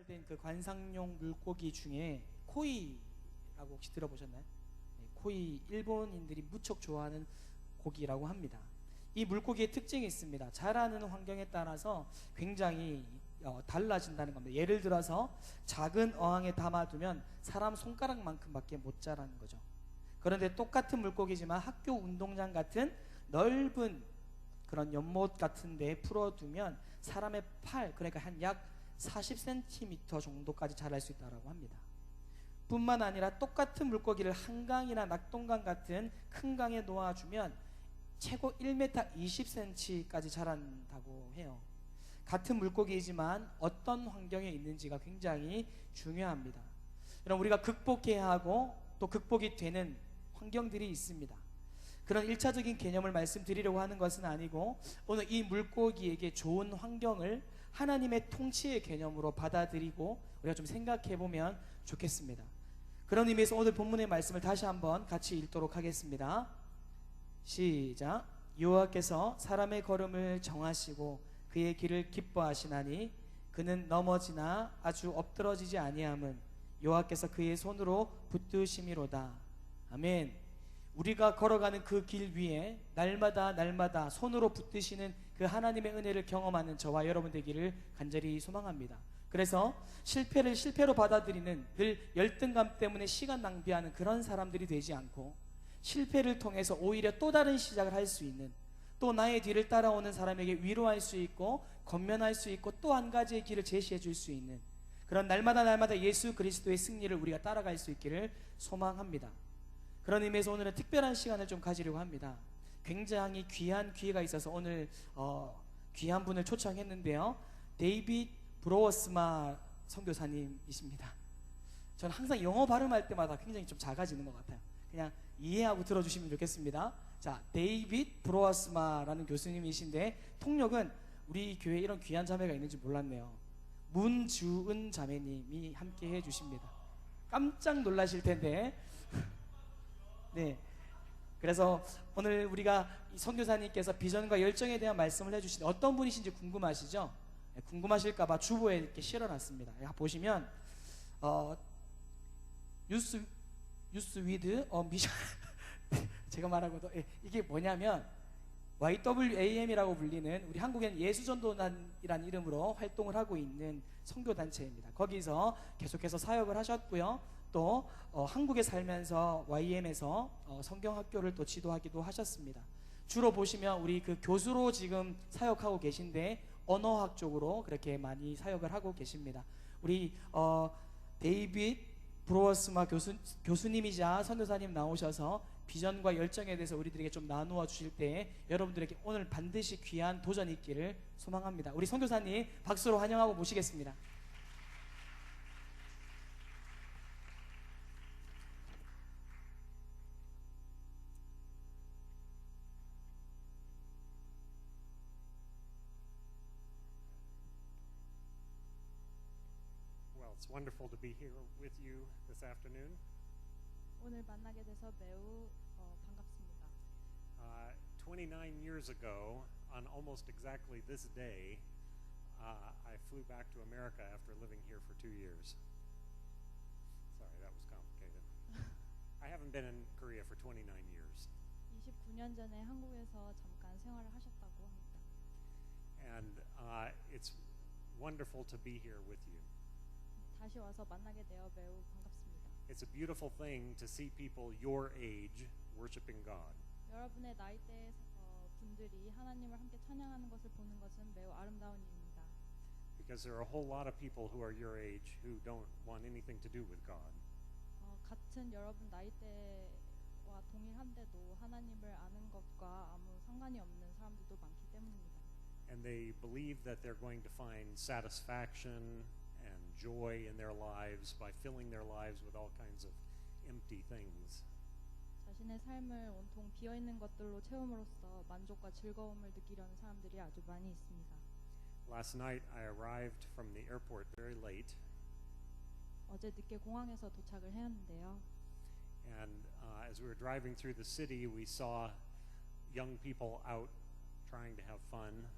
발달된 그 관상용 물고기 중에 코이라고 혹시 들어보셨나요? 네, 코이, 일본인들이 무척 좋아하는 고기라고 합니다. 이 물고기의 특징이 있습니다. 자라는 환경에 따라서 굉장히 달라진다는 겁니다. 예를 들어서 작은 어항에 담아두면 사람 손가락만큼밖에 못 자라는 거죠. 그런데 똑같은 물고기지만 학교 운동장 같은 넓은 그런 연못 같은 데에 풀어두면 사람의 팔, 그러니까 한 약 40cm 정도까지 자랄 수 있다고 합니다. 뿐만 아니라 똑같은 물고기를 한강이나 낙동강 같은 큰 강에 놓아주면 최고 1m 20cm까지 자란다고 해요. 같은 물고기이지만 어떤 환경에 있는지가 굉장히 중요합니다. 여러분, 우리가 극복해야 하고 또 극복이 되는 환경들이 있습니다. 그런 1차적인 개념을 말씀드리려고 하는 것은 아니고, 오늘 이 물고기에게 좋은 환경을 하나님의 통치의 개념으로 받아들이고 우리가 좀 생각해 보면 좋겠습니다. 그런 의미에서 오늘 본문의 말씀을 다시 한번 같이 읽도록 하겠습니다. 시작. 여호와께서 사람의 걸음을 정하시고 그의 길을 기뻐하시나니 그는 넘어지나 아주 엎드러지지 아니함은 여호와께서 그의 손으로 붙드심이로다. 아멘. 우리가 걸어가는 그 길 위에 날마다 손으로 붙드시는 그 하나님의 은혜를 경험하는 저와 여러분 되기를 간절히 소망합니다. 그래서 실패를 실패로 받아들이는, 늘 열등감 때문에 시간 낭비하는 그런 사람들이 되지 않고, 실패를 통해서 오히려 또 다른 시작을 할 수 있는, 또 나의 뒤를 따라오는 사람에게 위로할 수 있고 권면할 수 있고 또 한 가지의 길을 제시해 줄 수 있는 그런 날마다 예수 그리스도의 승리를 우리가 따라갈 수 있기를 소망합니다. 그런 의미에서 오늘은 특별한 시간을 좀 가지려고 합니다. 굉장히 귀한 기회가 있어서 오늘 귀한 분을 초청했는데요. 데이빗 브로워스마 선교사님이십니다. 저는 항상 영어 발음할 때마다 굉장히 좀 작아지는 것 같아요. 그냥 이해하고 들어주시면 좋겠습니다. 자, 데이빗 브로워스마라는 교수님이신데, 통역은 우리 교회에 이런 귀한 자매가 있는지 몰랐네요. 문주은 자매님이 함께 해주십니다. 깜짝 놀라실 텐데 네, 그래서 오늘 우리가 이 선교사님께서 비전과 열정에 대한 말씀을 해주시는데 어떤 분이신지 궁금하시죠? 네, 궁금하실까봐 주보에 이렇게 실어놨습니다. 보시면 유스 위드 미션 제가 말하고도 이게 뭐냐면 YWAM이라고 불리는, 우리 한국엔 예수전도단이라는 이름으로 활동을 하고 있는 선교단체입니다. 거기서 계속해서 사역을 하셨고요. 또 한국에 살면서 YM에서 성경학교를 또 지도하기도 하셨습니다. 주로 보시면 우리 그 교수로 지금 사역하고 계신데 언어학 쪽으로 그렇게 많이 사역을 하고 계십니다. 우리 데이빗 브로워스마 교수님이자 선교사님 나오셔서 비전과 열정에 대해서 우리들에게 좀 나누어 주실 때 여러분들에게 오늘 반드시 귀한 도전이 있기를 소망합니다. 우리 선교사님 박수로 환영하고 모시겠습니다. Well, it's wonderful to be here with you this afternoon. 오늘 만나게 돼서 매우 반갑습니다. 29 years ago, on almost exactly this day, I flew back to America after living here for 2 years. Sorry, that was complicated. I haven't been in Korea for 29 years. 29년 전에 한국에서 잠깐 생활을 하셨다고 합니다. And it's wonderful to be here with you. 다시 와서 만나게 되어 매우 반갑습니다. It's a beautiful thing to see people your age worshiping God. 여러분의 나이대 분들이 하나님을 함께 찬양하는 것을 보는 것은 매우 아름다운 일입니다. Because there are a whole lot of people who are your age who don't want anything to do with God. 같은 여러분 나이대와 동일한데도 하나님을 아는 것과 아무 상관이 없는 사람들도 많기 때문입니다. And they believe that they're going to find satisfaction and joy in their lives by filling their lives with all kinds of empty things. 자신의 삶을 온통 비어있는 것들로 채움으로써 만족과 즐거움을 느끼려는 사람들이 아주 많이 있습니다. Last night I arrived from the airport very late. 어제 늦게 공항에서 도착을 했는데요. And as we were driving through the city, we saw young people out trying to have fun.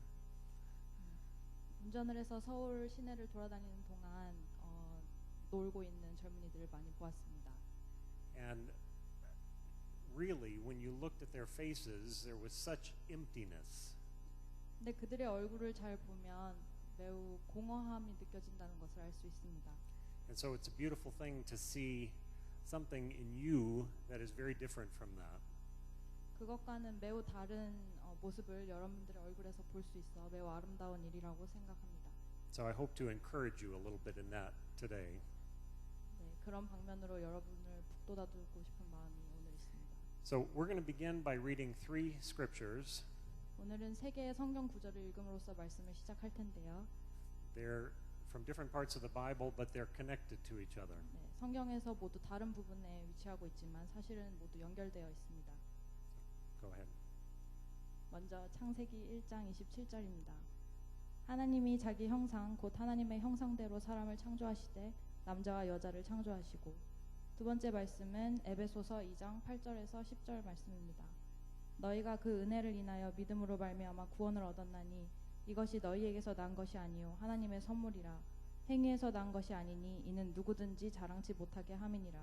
운전을 해서 서울 시내를 돌아다니는 동안 놀고 있는 젊은이들을 많이 보았습니다. And really, when you looked at their faces, there was such emptiness. 근데 그들의 얼굴을 잘 보면 매우 공허함이 느껴진다는 것을 알 수 있습니다. And so it's a beautiful thing to see something in you that is very different from that. 그것과는 매우 다른 모습을 여러분들의 얼굴에서 볼 수 있어 매우 아름다운 일이라고 생각합니다. So I hope to encourage you a little bit in that today. 네, 그런 방면으로 여러분을 북돋아주고 싶은 마음이 오늘 있습니다. So we're going to begin by reading 3 scriptures. 오늘은 세 개의 성경 구절을 읽음으로써 말씀을 시작할 텐데요. They're from different parts of the Bible, but they're connected to each other. 네, 성경에서 모두 다른 부분에 위치하고 있지만 사실은 모두 연결되어 있습니다. Go ahead. 먼저 창세기 1장 27절입니다. 하나님이 자기 형상 곧 하나님의 형상대로 사람을 창조하시되 남자와 여자를 창조하시고. 두 번째 말씀은 에베소서 2장 8절에서 10절 말씀입니다. 너희가 그 은혜를 인하여 믿음으로 말미암아 구원을 얻었나니 이것이 너희에게서 난 것이 아니요 하나님의 선물이라. 행위에서 난 것이 아니니 이는 누구든지 자랑치 못하게 함이니라.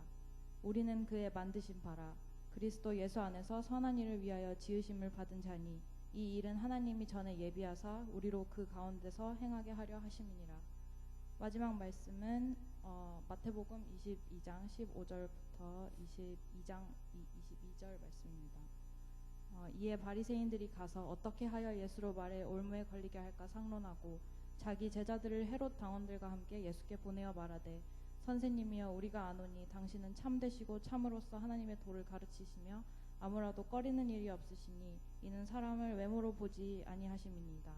우리는 그의 만드신 바라 그리스도 예수 안에서 선한 일을 위하여 지으심을 받은 자니 이 일은 하나님이 전에 예비하사 우리로 그 가운데서 행하게 하려 하심이니라. 마지막 말씀은 마태복음 22장 15절부터 22장 22절 말씀입니다. 이에 바리새인들이 가서 어떻게 하여 예수로 말해 올무에 걸리게 할까 상론하고 자기 제자들을 헤롯 당원들과 함께 예수께 보내어 말하되 선생님이여 우리가 아노니 당신은 참되시고 참으로서 하나님의 도를 가르치시며 아무라도 꺼리는 일이 없으시니 이는 사람을 외모로 보지 아니하심이니이다.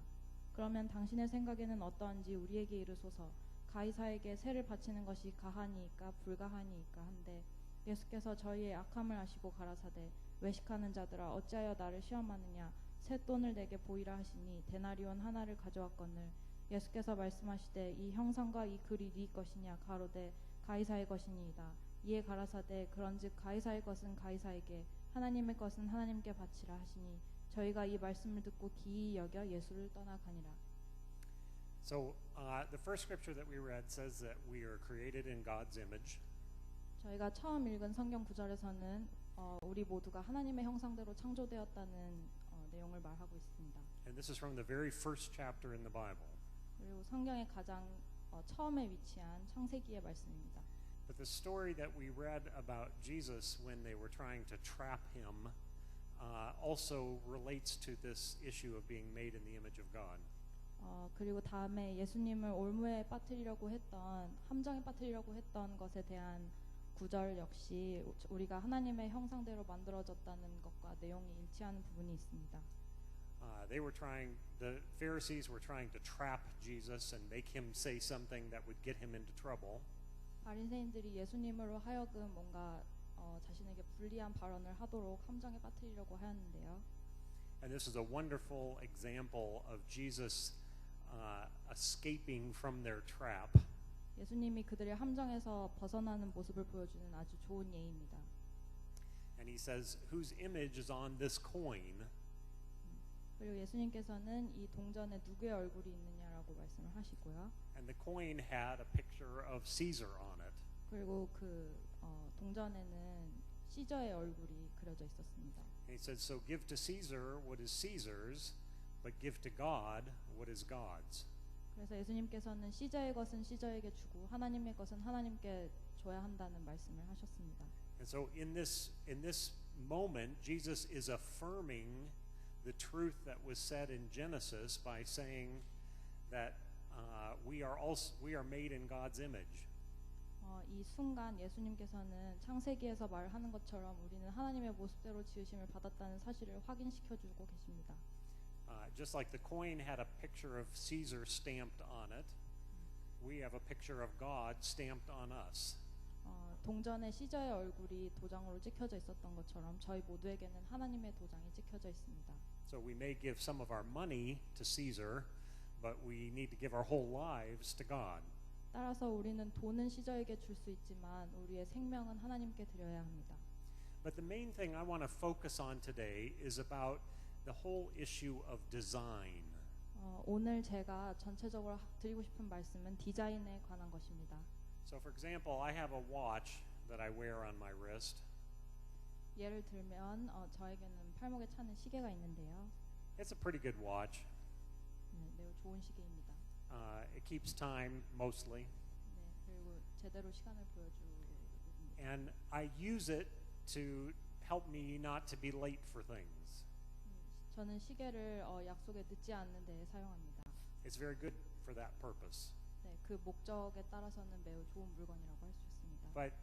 그러면 당신의 생각에는 어떠한지 우리에게 이르소서. 가이사에게 세를 바치는 것이 가하니이까 불가하니이까 한데 예수께서 저희의 악함을 아시고 가라사대 외식하는 자들아 어찌하여 나를 시험하느냐 새 돈을 내게 보이라 하시니 데나리온 하나를 가져왔거늘 예수께서 말씀하시되 이 형상과 이 글이 네 것이냐 가로되 가이사의 것이니이다. 이에 가라사대 그런즉 가이사의 것은 가이사에게 하나님의 것은 하나님께 바치라 하시니 저희가 이 말씀을 듣고 기이 여겨 예수를 떠나가니라. So the first scripture that we read says that we are created in God's image. 저희가 처음 읽은 성경 구절에서는 우리 모두가 하나님의 형상대로 창조되었다는 내용을 말하고 있습니다. And this is from the very first chapter in the Bible. 그리고 성경의 가장 처음에 위치한 창세기의 말씀입니다. But the story that we read about Jesus when they were trying to trap him also relates to this issue of being made in the image of God. 그리고 다음에 예수님을 올무에 빠뜨리려고 했던 함정에 빠뜨리려고 했던 것에 대한 구절 역시 우리가 하나님의 형상대로 만들어졌다는 것과 내용이 일치하는 부분이 있습니다. The Pharisees were trying to trap Jesus and make him say something that would get him into trouble. 바리새인들이 예수님으로 하여금 뭔가 자신에게 불리한 발언을 하도록 함정에 빠뜨리려고 하였는데요. And this is a wonderful example of Jesus escaping from their trap. 예수님이 그들의 함정에서 벗어나는 모습을 보여주는 아주 좋은 예입니다. And he says, whose image is on this coin? 그리고 예수님께서는 이 동전에 누구의 얼굴이 있느냐라고 말씀을 하시고요. And the coin had a picture of Caesar on it. 그리고 그 동전에는 시저의 얼굴이 그려져 있었습니다. And he said, so give to Caesar what is Caesar's, but give to God what is God's. 그래서 예수님께서는 시저의 것은 시저에게 주고 하나님의 것은 하나님께 줘야 한다는 말씀을 하셨습니다. And so in this moment, Jesus is affirming the truth that was said in Genesis by saying that we are made in God's image. 이 순간 예수님께서는 창세기에서 말하는 것처럼 우리는 하나님의 모습대로 지으심을 받았다는 사실을 확인시켜 주고 계십니다. Just like the coin had a picture of Caesar stamped on it, we have a picture of God stamped on us. 동전에 시저의 얼굴이 도장으로 찍혀져 있었던 것처럼 저희 모두에게는 하나님의 도장이 찍혀져 있습니다. So we may give some of our money to Caesar, but we need to give our whole lives to God. 따라서 우리는 돈은 시저에게 줄 수 있지만 우리의 생명은 하나님께 드려야 합니다. But the main thing I want to focus on today is about the whole issue of design. 오늘 제가 전체적으로 드리고 싶은 말씀은 디자인에 관한 것입니다. So, for example, I have a watch that I wear on my wrist. 예를 들면 저에게는 팔목에 차는 시계가 있는데요. It's a pretty good watch. 네, 매우 좋은 시계입니다. It keeps time mostly, 네, 그리고 제대로 시간을 보여줍니다. and I use it to help me not to be late for things. 저는 시계를 약속에 늦지 않는 데 사용합니다. It's very good for that purpose. 네, 그 목적에 따라서는 매우 좋은 물건이라고 할 수 있습니다. But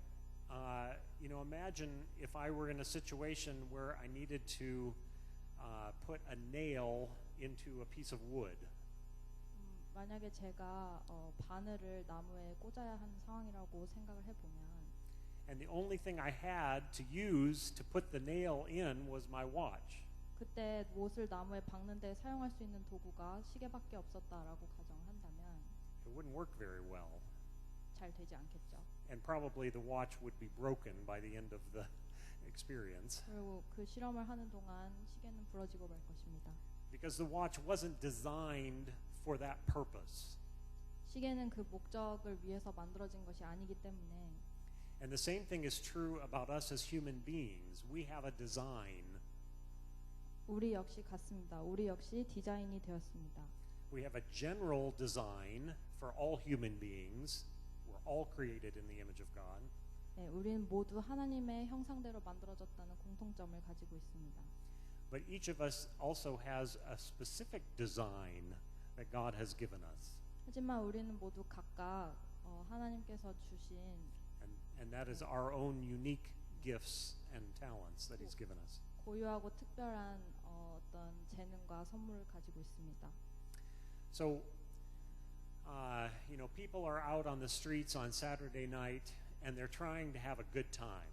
imagine if I were in a situation where I needed to put a nail into a piece of wood. 만약에 제가 바늘을 나무에 꽂아야 하는 상황이라고 생각을 해보면 And the only thing I had to use to put the nail in was my watch. 그때 못을 나무에 박는 데 사용할 수 있는 도구가 시계밖에 없었다라고 가정한다면 It wouldn't work very well. 잘 되지 않겠죠. And probably the watch would be broken by the end of the experience. 그리고 그 실험을 하는 동안 시계는 부러지고 말 것입니다. Because the watch wasn't designed for that purpose. 시계는 그 목적을 위해서 만들어진 것이 아니기 때문에 And the same thing is true about us as human beings. We have a design. 우리 역시 같습니다. 우리 역시 디자인이 되었습니다. We have a general design for all human beings. We're all created in the image of God. 네, 우리는 모두 하나님의 형상대로 만들어졌다는 공통점을 가지고 있습니다. But each of us also has a specific design that God has given us. 하지만 우리는 모두 각각 하나님께서 주신 And that is our own unique gifts and talents that He's given us. 고유하고 특별한 어떤 재능과 선물을 가지고 있습니다. So, people are out on the streets on Saturday night and they're trying to have a good time.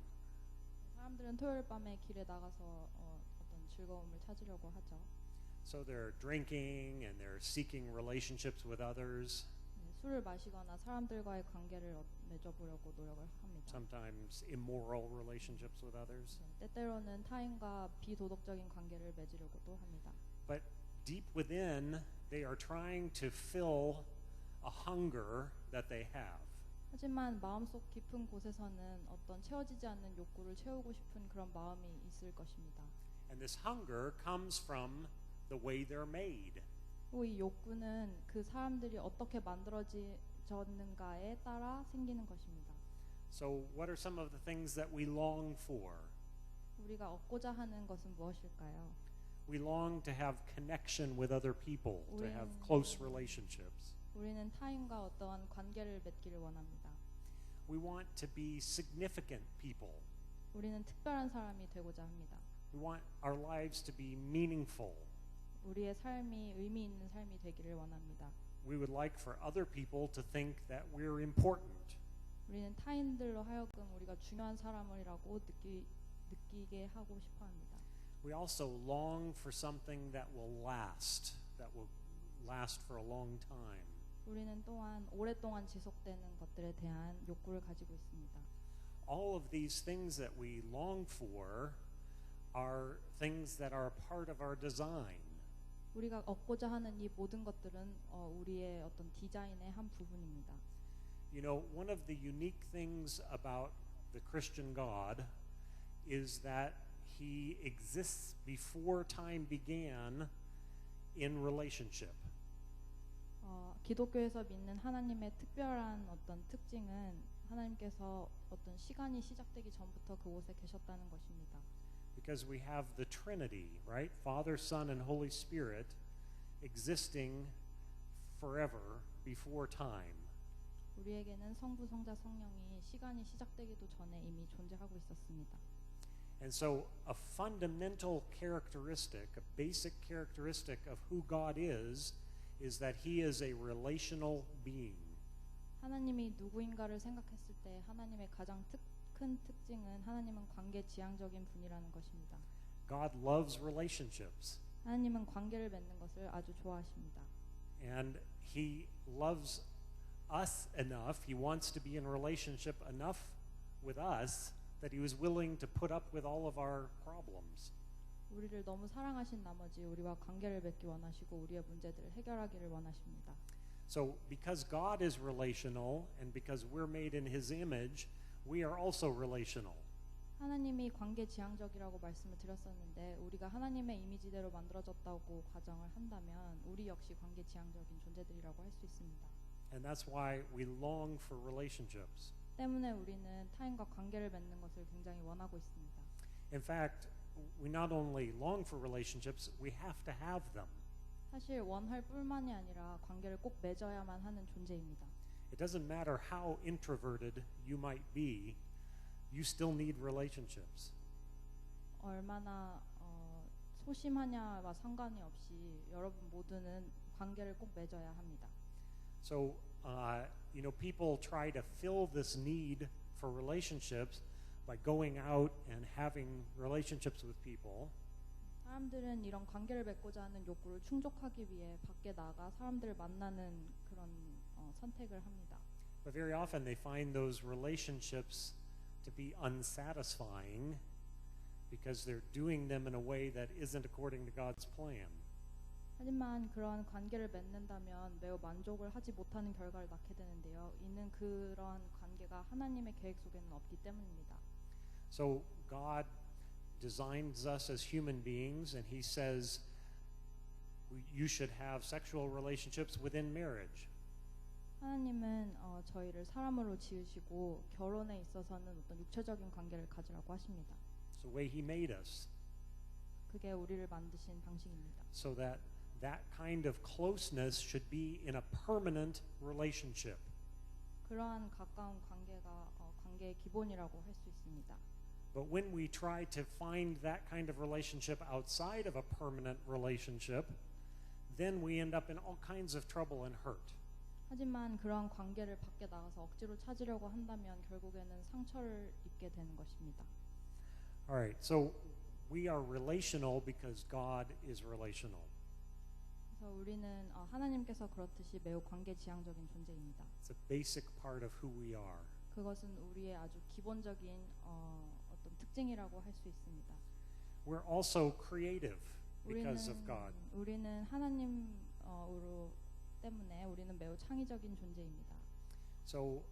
사람들은 토요일 밤에 길에 나가서 어떤 즐거움을 찾으려고 하죠. So they're drinking and they're seeking relationships with others, 네, 술을 마시거나 사람들과의 관계를 맺어보려고 노력을 합니다. sometimes immoral relationships with others. 네, 때때로는 타인과 비도덕적인 관계를 맺으려고도 합니다. But deep within, they are trying to fill a hunger that they have. 하지만 마음속 깊은 곳에서는 어떤 채워지지 않는 욕구를 채우고 싶은 그런 마음이 있을 것입니다. And this hunger comes from the way they're made. 그리고 이 욕구는 그 사람들이 어떻게 만들어졌는가에 따라 생기는 것입니다. So what are some of the things that we long for? 우리가 얻고자 하는 것은 무엇일까요? We long to have connection with other people, to have close relationships. 우리는 타인과 어떠한 관계를 맺기를 원합니다. We want to be significant people. 우리는 특별한 사람이 되고자 합니다. We want our lives to be meaningful. 우리의 삶이 의미 있는 삶이 되기를 원합니다. We would like for other people to think that we're important. 우리는 타인들로 하여금 우리가 중요한 사람이라고 느끼게 하고 싶어 합니다. We also long for something that will last for a long time. 우리는 또한 오랫동안 지속되는 것들에 대한 욕구를 가지고 있습니다. All of these things that we long for are things that are part of our design. 우리가 얻고자 하는 이 모든 것들은 우리의 어떤 디자인의 한 부분입니다. You know, one of the unique things about the Christian God is that He exists before time began in relationship. 기독교에서 믿는 하나님의 특별한 어떤 특징은 하나님께서 어떤 시간이 시작되기 전부터 그곳에 계셨다는 것입니다. Because we have the Trinity, right? Father, Son, and Holy Spirit existing forever before time. 우리에게는 성부, 성자, 성령이 시간이 시작되기도 전에 이미 존재하고 있었습니다. And so a fundamental characteristic, a basic characteristic of who God is that He is a relational being. 하나님이 누구인가를 생각했을 때 하나님의 가장 큰 특징은 하나님은 관계지향적인 분이라는 것입니다. God loves relationships. 하나님은 관계를 맺는 것을 아주 좋아하십니다. And He loves us enough, He wants to be in relationship enough with us that He was willing to put up with all of our problems. 우리를 너무 사랑하신 나머지 우리와 관계를 맺기 원하시고 우리의 문제들을 해결하기를 원하십니다. So because God is relational and because we're made in his image, we are also relational. 하나님이 관계 지향적이라고 말씀을 드렸었는데 우리가 하나님의 이미지대로 만들어졌다고 가정을 한다면 우리 역시 관계 지향적인 존재들이라고 할 수 있습니다. And that's why we long for relationships. 때문에 우리는 타인과 관계를 맺는 것을 굉장히 원하고 있습니다. In fact, we not only long for relationships, we have to have them. 사실 원할 뿐만이 아니라 관계를 꼭 맺어야만 하는 존재입니다. It doesn't matter how introverted you might be, you still need relationships. 얼마나 소심하냐와 상관이 없이 여러분 모두는 관계를 꼭 맺어야 합니다. So, people try to fill this need for relationships by going out and having relationships with people. 사람들은 이런 관계를 맺고자 하는 욕구를 충족하기 위해 밖에 나가 사람들을 만나는 그런 선택을 합니다. But very often they find those relationships to be unsatisfying because they're doing them in a way that isn't according to God's plan. 하지만 그런 관계를 맺는다면 매우 만족을 하지 못하는 결과를 낳게 되는데요. 이는 그런 관계가 하나님의 계획 속에는 없기 때문입니다. So God designs us as human beings, and he says you should have sexual relationships within marriage. 하나님은 저희를 사람으로 지으시고 결혼에 있어서는 어떤 육체적인 관계를 가지라고 하십니다. It's the way he made us, 그게 우리를 만드신 방식입니다. so that kind of closeness should be in a permanent relationship. 그러한 가까운 관계가 관계의 기본이라고 할 수 있습니다. But when we try to find that kind of relationship outside of a permanent relationship, then we end up in all kinds of trouble and hurt. 하지만 그러한 관계를 밖에 나가서 억지로 찾으려고 한다면 결국에는 상처를 입게 되는 것입니다. All right, so we are relational because God is relational. 그래서 우리는 하나님께서 그렇듯이 매우 관계 지향적인 존재입니다. It's a basic part of who we are. 그것은 우리의 아주 기본적인 어떤 특징이라고 할 수 있습니다. We're also creative because of God. 우리는 하나님으로 때문에 우리는 매우 창의적인 존재입니다. So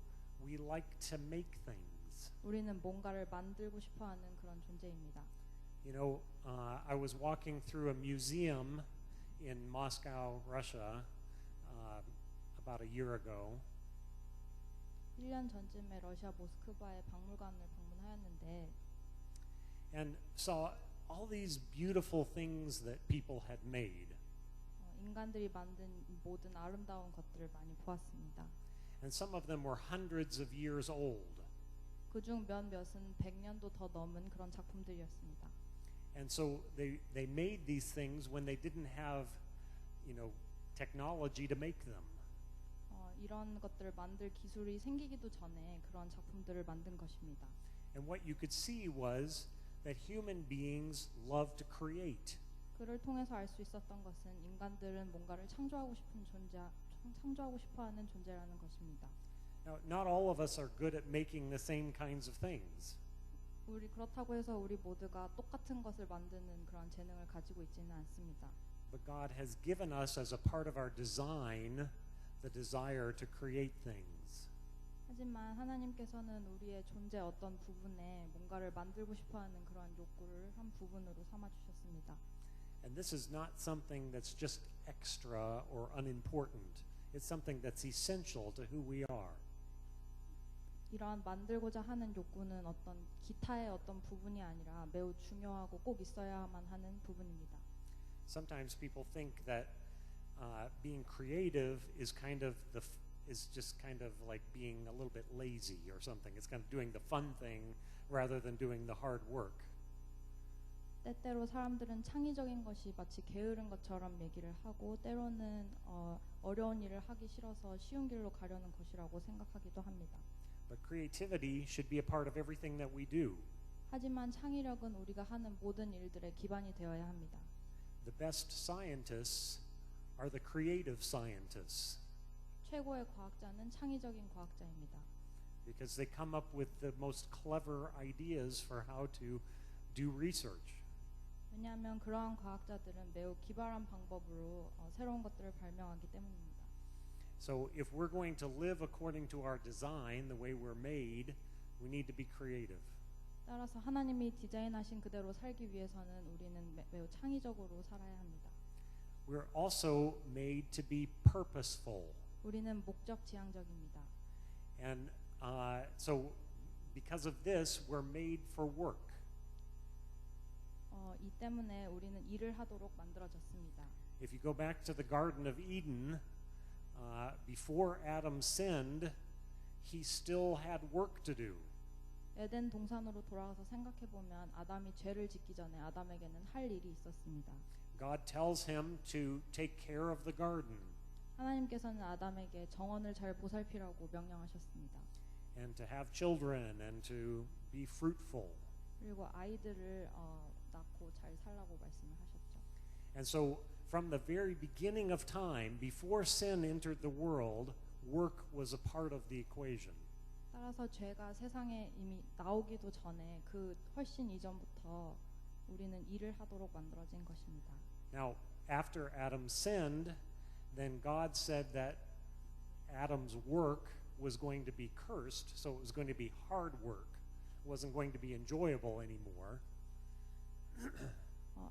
we like to make things. 우리는 뭔가를 만들고 싶어하는 그런 존재입니다. You know, I was walking through a museum in Moscow, Russia, about a year ago. 1년 전쯤에 러시아 모스크바의 박물관을 방문하였는데 and saw all these beautiful things that people had made. 인간들이 만든 모든 아름다운 것들을 많이 보았습니다. And some of them were hundreds of years old. 그중 몇몇은 100년도 더 넘은 그런 작품들이었습니다. And so they made these things when they didn't have, technology to make them. 이런 것들을 만들 기술이 생기기도 전에 그런 작품들을 만든 것입니다. And what you could see was that human beings love to create. 그를 통해서 알 수 있었던 것은 인간들은 뭔가를 창조하고 싶어하는 존재라는 것입니다. Now, not all of us are good at making the same kinds of things. 그렇다고 해서 우리 모두가 똑같은 것을 만드는 그런 재능을 가지고 있지는 않습니다. But God has given us as a part of our design the desire to create things. 하지만 하나님께서는 우리의 존재 어떤 부분에 뭔가를 만들고 싶어하는 그런 욕구를 한 부분으로 삼아 주셨습니다. And this is not something that's just extra or unimportant. It's something that's essential to who we are. 이러한 만들고자 하는 욕구는 어떤 기타의 어떤 부분이 아니라 매우 중요하고 꼭 있어야만 하는 부분입니다. Sometimes people think that being creative is just kind of like being a little bit lazy or something. It's kind of doing the fun thing rather than doing the hard work. 때때로 사람들은 창의적인 것이 마치 게으른 것처럼 얘기를 하고 때로는 어려운 일을 하기 싫어서 쉬운 길로 가려는 것이라고 생각하기도 합니다. But creativity should be a part of everything that we do. 하지만 창의력은 우리가 하는 모든 일들의 기반이 되어야 합니다. The best scientists are the creative scientists 최고의 과학자는 창의적인 과학자입니다. because they come up with the most clever ideas for how to do research. 왜냐하면 그러한 과학자들은 매우 기발한 방법으로 새로운 것들을 발명하기 때문입니다. So if we're going to live according to our design, the way we're made, we need to be creative. 따라서 하나님이 디자인하신 그대로 살기 위해서는 우리는 매우 창의적으로 살아야 합니다. We're also made to be purposeful. 우리는 목적 지향적입니다. And so because of this, we're made for work. 이 때문에 우리는 일을 하도록 만들어졌습니다. If you go back to the Garden of Eden, before Adam sinned, he still had work to do. 에덴 동산으로 돌아가서 생각해 보면 아담이 죄를 짓기 전에 아담에게는 할 일이 있었습니다. God tells him to take care of the garden 하나님께서는 아담에게 정원을 잘 보살피라고 명령하셨습니다. and to have children and to be fruitful. 그리고 아이들을 낳고 잘 살라고 말씀을 하셨죠. And so from the very beginning of time, before sin entered the world, work was a part of the equation. 따라서 죄가 세상에 이미 나오기도 전에 그 훨씬 이전부터 우리는 일을 하도록 만들어진 것입니다. Now, after Adam sinned, then God said that Adam's work was going to be cursed, so it was going to be hard work. It wasn't going to be enjoyable anymore.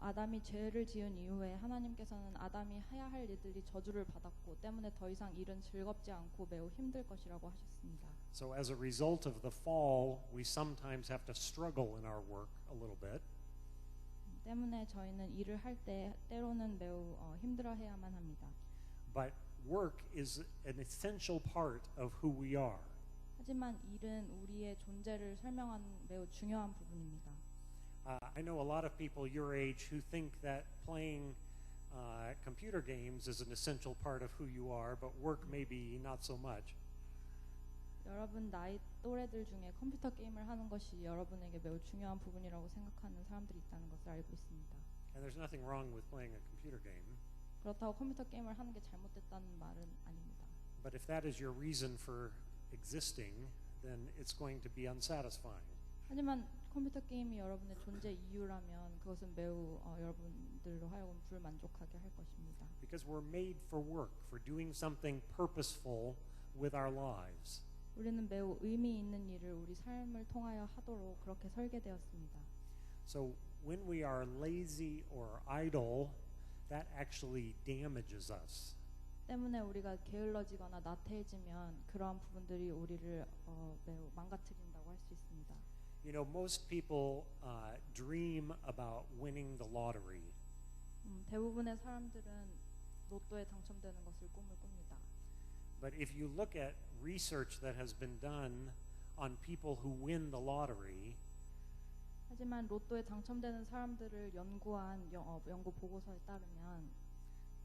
아담이 죄를 지은 이후에 하나님께서는 아담이 해야 할 일들이 저주를 받았고 때문에 더 이상 일은 즐겁지 않고 매우 힘들 것이라고 하셨습니다. So as a result of the fall, we sometimes have to struggle in our work a little bit. 때문에 저희는 일을 할 때 때로는 매우 힘들어해야만 합니다. But work is an essential part of who we are. 하지만 일은 우리의 존재를 설명하는 매우 중요한 부분입니다. I know a lot of people your age who think that playing computer games is an essential part of who you are, but work maybe not so much. 여러분 나이 또래들 중에 컴퓨터 게임을 하는 것이 여러분에게 매우 중요한 부분이라고 생각하는 사람들이 있다는 것을 알고 있습니다. And there's nothing wrong with playing a computer game. 그렇다고 컴퓨터 게임을 하는 게 잘못됐다는 말은 아닙니다. But if that is your reason for existing, then it's going to be unsatisfying. 하지만 컴퓨터 게임이 여러분의 존재 이유라면 그것은 매우 여러분들로 하여금 불만족하게 할 것입니다. Because we're made for work, for doing something purposeful with our lives. 우리는 매우 의미 있는 일을 우리 삶을 통하여 하도록 그렇게 설계되었습니다. So when we are lazy or idle, that actually damages us. 때문에 우리가 게을러지거나 나태해지면 그러한 부분들이 우리를 매우 망가뜨린다고 할 수 있습니다. You know, most people dream about winning the lottery. 대부분의 사람들은 로또에 당첨되는 것을 꿈을 꿉니다. But if you look at research that has been done on people who win the lottery, 하지만 로또에 당첨되는 사람들을 연구한 연구 보고서에 따르면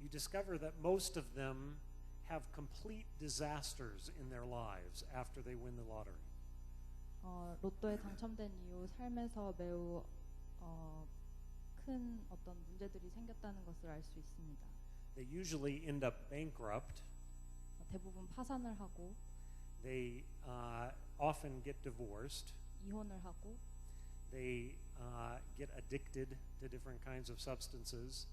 you discover that most of them have complete disasters in their lives after they win the lottery. 로또에 당첨된 이후 삶에서 매우 큰 어떤 문제들이 생겼다는 것을 알 수 있습니다. They usually end up bankrupt. 대부분 파산을 하고 They often get divorced. 이혼을 하고 They get addicted to different kinds of substances.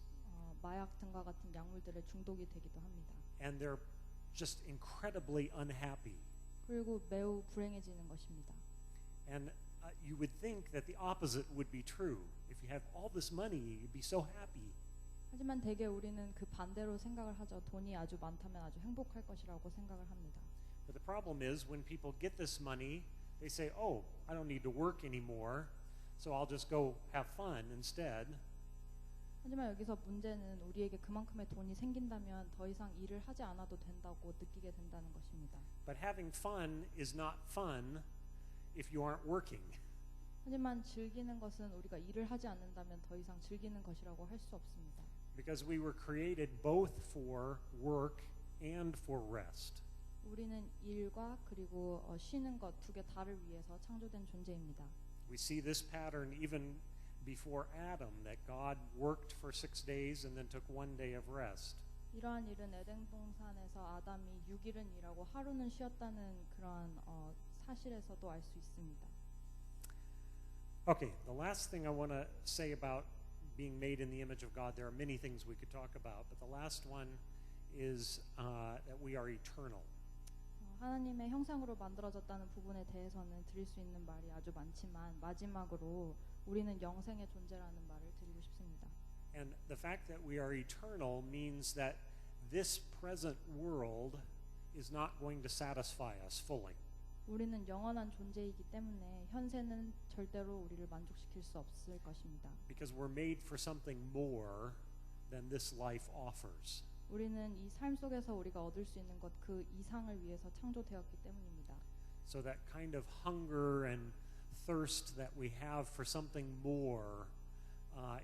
마약 등과 같은 약물들에 중독이 되기도 합니다. And they're just incredibly unhappy. 그리고 매우 불행해지는 것입니다. And you would think that the opposite would be true. If you have all this money, you'd be so happy. 하지만 대개 우리는 그 반대로 생각을 하죠. 돈이 아주 많다면 아주 행복할 것이라고 생각을 합니다. But the problem is when people get this money, they say, "Oh, I don't need to work anymore, so I'll just go have fun instead." 하지만 여기서 문제는 우리에게 그만큼의 돈이 생긴다면 더 이상 일을 하지 않아도 된다고 느끼게 된다는 것입니다. But having fun is not fun if you aren't working. 하지만 즐기는 것은 우리가 일을 하지 않는다면 더 이상 즐기는 것이라고 할 수 없습니다. Because we were created both for work and for rest. 우리는 일과 그리고 쉬는 것 두 개 다를 위해서 창조된 존재입니다. We see this pattern even before Adam, that God worked for 6 days and then took 1 day of rest. 이러한 일은 에덴 동산에서 아담이 6일은 일하고 하루는 쉬었다는 그러한 사실에서도 알 수 있습니다. Okay, the last thing I want to say about being made in the image of God, there are many things we could talk about, but the last one is that we are eternal. 하나님의 형상으로 만들어졌다는 부분에 대해서는 드릴 수 있는 말이 아주 많지만 마지막으로 우리는 영생의 존재라는 말을 드리고 싶습니다. And the fact that we are eternal means that this present world is not going to satisfy us fully. 우리는 영원한 존재이기 때문에 현세는 절대로 우리를 만족시킬 수 없을 것입니다. Because we're made for something more than this life offers. 우리는 이 삶 속에서 우리가 얻을 수 있는 것 그 이상을 위해서 창조되었기 때문입니다. So that kind of hunger and thirst that we have for something more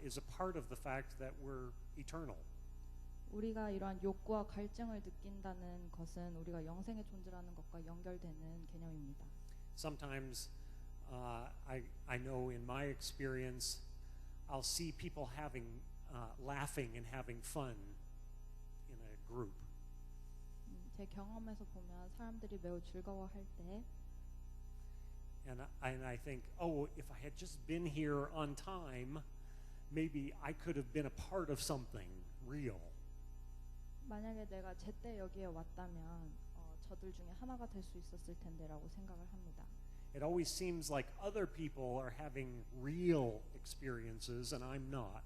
is a part of the fact that we're eternal. 우리가 이러한 욕구와 갈증을 느낀다는 것은 우리가 영생의 존재라는 것과 연결되는 개념입니다. Sometimes I know in my experience I'll see people laughing and having fun in a group. 제 경험에서 보면 사람들이 매우 즐거워할 때 And I think, oh, if I had just been here on time, maybe I could have been a part of something real. 만약에 내가 제때 여기에 왔다면 저들 중에 하나가 될 수 있었을 텐데라고 생각을 합니다. It always seems like other people are having real experiences and I'm not.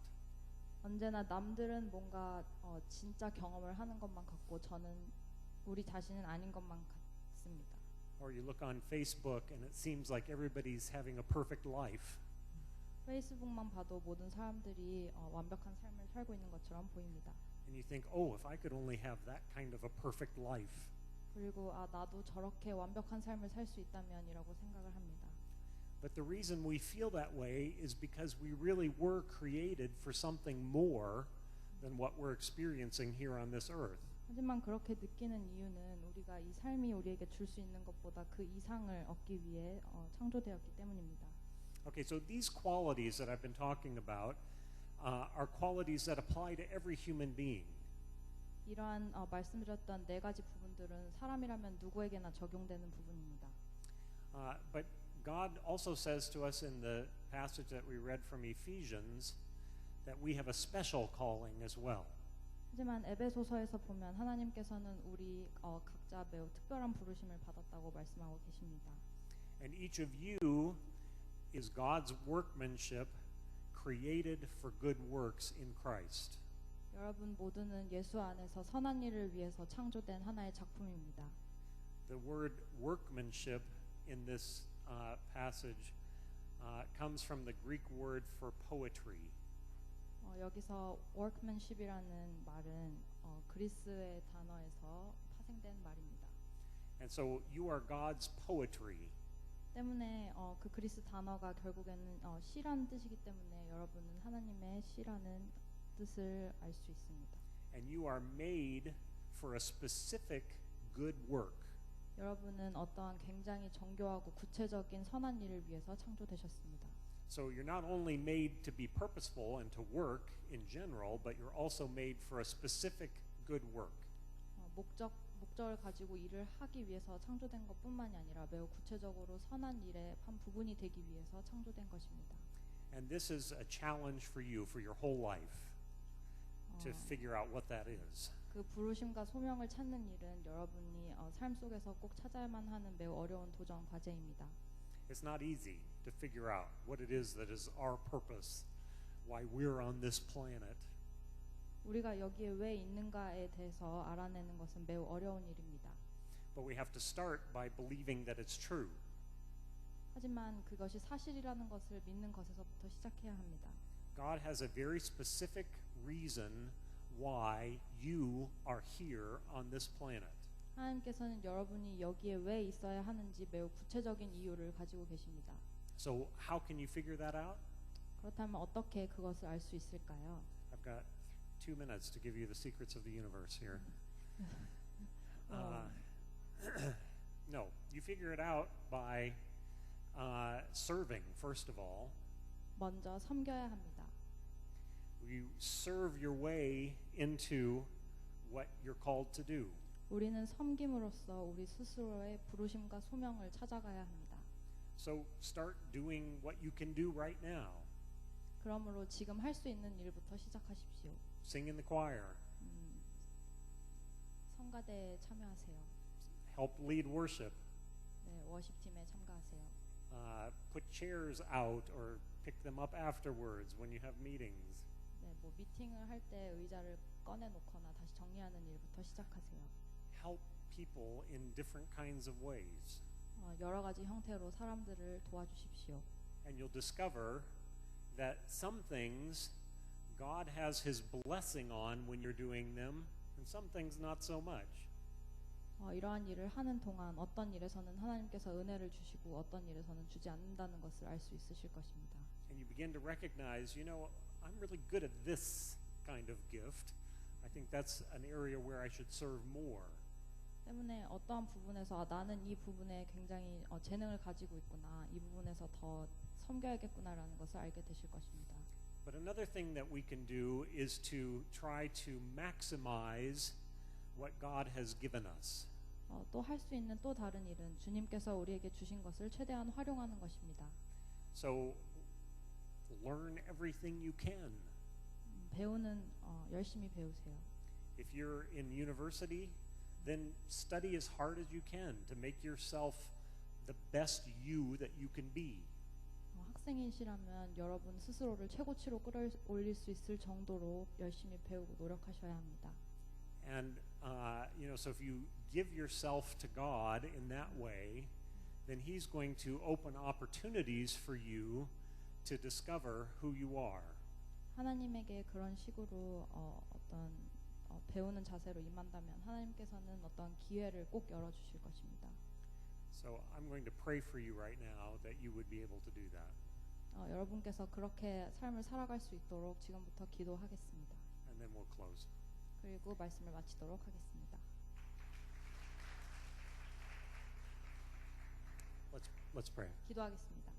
언제나 남들은 뭔가 진짜 경험을 하는 것만 같고 저는 우리 자신은 아닌 것만 같습니다. Or you look on Facebook and it seems like everybody's having a perfect life. 페이스북만 봐도 모든 사람들이 완벽한 삶을 살고 있는 것처럼 보입니다. And you think, oh, if I could only have that kind of a perfect life. 그리고 나도 저렇게 완벽한 삶을 살 수 있다면이라고 생각을 합니다. But the reason we feel that way is because we really were created for something more than what we're experiencing here on this earth. 하지만 그렇게 느끼는 이유는 우리가 이 삶이 우리에게 줄 수 있는 것보다 그 이상을 얻기 위해 창조되었기 때문입니다. Okay, so these qualities that I've been talking about are qualities that apply to every human being. 이러한 말씀드렸던 네 가지 부분들은 사람이라면 누구에게나 적용되는 부분입니다. But God also says to us in the passage that we read from Ephesians that we have a special calling as well. 하지만 에베소서에서 보면 하나님께서는 우리 각자 매우 특별한 부르심을 받았다고 말씀하고 계십니다. And each of you is God's workmanship created for good works in Christ. 여러분 모두는 예수 안에서 선한 일을 위해서 창조된 하나의 작품입니다. The word workmanship in this passage comes from the Greek word for poetry. 여기서 workmanship이라는 말은 그리스의 단어에서 파생된 말입니다. And so you are God's poetry. 때문에 그 그리스 단어가 결국에는 시라는 뜻이기 때문에 여러분은 하나님의 시라는 뜻을 알 수 있습니다. And you are made for a specific good work. 여러분은 어떠한 굉장히 정교하고 구체적인 선한 일을 위해서 창조되셨습니다. So you're not only made to be purposeful and to work in general, but you're also made for a specific good work. 목적을 가지고 일을 하기 위해서 창조된 것뿐만이 아니라 매우 구체적으로 선한 일의 한 부분이 되기 위해서 창조된 것입니다. And this is a challenge for you for your whole life to figure out what that is. 그 부르심과 소명을 찾는 일은 여러분이 삶 속에서 꼭 찾아야만 하는 매우 어려운 도전 과제입니다. It's not easy to figure out what it is that is our purpose, why we're on this planet. 우리가 여기에 왜 있는가에 대해서 알아내는 것은 매우 어려운 일입니다. But we have to start by believing that it's true. 하지만 그것이 사실이라는 것을 믿는 것에서부터 시작해야 합니다. God has a very specific reason why you are here on this planet. 하나님께서는 여러분이 여기에 왜 있어야 하는지 매우 구체적인 이유를 가지고 계십니다. So how can you figure that out? 그렇다면 어떻게 그것을 알 수 있을까요? I've got 2 minutes to give you the secrets of the universe here. No, you figure it out by serving, first of all. 먼저 섬겨야 합니다. You serve your way into what you're called to do. 우리는 섬김으로써 우리 스스로의 부르심과 소명을 찾아가야 합니다. So start doing what you can do right now. 그러므로 지금 할 수 있는 일부터 시작하십시오. Sing in the choir. 성가대에 참여하세요. Help lead worship. 네, 워십팀에 참가하세요. Put chairs out or pick them up afterwards when you have meetings. 네, 뭐 미팅을 할 때 의자를 꺼내 놓거나 다시 정리하는 일부터 시작하세요. Help people in different kinds of ways. 여러 가지 형태로 사람들을 도와주십시오. And you'll discover that some things God has His blessing on when you're doing them, and some things not so much. 이러한 일을 하는 동안 어떤 일에서는 하나님께서 은혜를 주시고 어떤 일에서는 주지 않는다는 것을 알 수 있으실 것입니다. And you begin to recognize, you know, I'm really good at this kind of gift. I think that's an area where I should serve more. 때문에 어떠한 부분에서 나는 이 부분에 굉장히 재능을 가지고 있구나, 이 부분에서 더 섬겨야겠구나라는 것을 알게 되실 것입니다. But another thing that we can do is to try to maximize what God has given us. 또 할 수 있는 또 다른 일은 주님께서 우리에게 주신 것을 최대한 활용하는 것입니다. So learn everything you can. 배우는 열심히 배우세요. If you're in university, then study as hard as you can to make yourself the best you that you can be. 학생이시라면 여러분 스스로를 최고치로 끌어올릴 수 있을 정도로 열심히 배우고 노력하셔야 합니다. And you know, so if you give yourself to God in that way, then He's going to open opportunities for you to discover who you are. 하나님에게 그런 식으로 배우는 자세로 임한다면 하나님께서는 어떤 기회를 꼭 열어주실 것입니다. So I'm going to pray for you right now that you would be able to do that. 여러분께서 그렇게 삶을 살아갈 수 있도록 지금부터 기도하겠습니다. And then we'll close. 그리고 말씀을 마치도록 하겠습니다. Let's pray. 기도하겠습니다.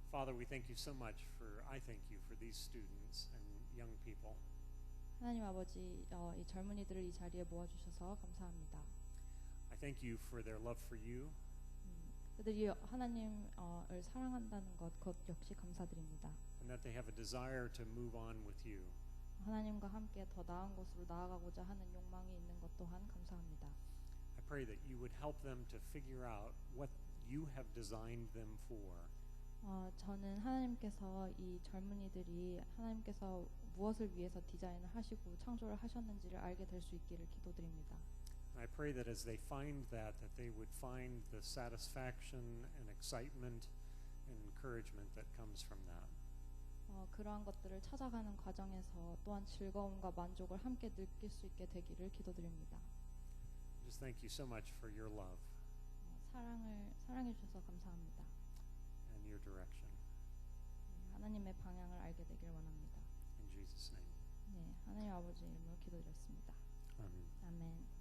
Father, we thank you so much for, I thank you for these students and young people. 하나님 아버지, 이 젊은이들을 이 자리에 모아주셔서 감사합니다. I thank you for their love for you. 그들이 하나님을 사랑한다는 것 역시 감사드립니다. And that they have a desire to move on with you. 하나님과 함께 더 나은 곳으로 나아가고자 하는 욕망이 있는 것 또한 감사합니다. I pray that you would help them to figure out what you have designed them for. 저는 하나님께서 이 젊은이들이 하나님께서 무엇을 위해서 디자인을 하시고 창조를 하셨는지를 알게 될 수 있기를 기도드립니다. I pray that as they find that they would find the satisfaction and excitement and encouragement that comes from that. 그러한 것들을 찾아가는 과정에서 또한 즐거움과 만족을 함께 느낄 수 있게 되기를 기도드립니다. Just thank you so much for your love 사랑해 주셔서 감사합니다. and your direction. 하나님의 방향을 알게 되길 원합니다. In Jesus' name. 네, 하나님 아버지 이름으로 기도드렸습니다. Amen. 아멘.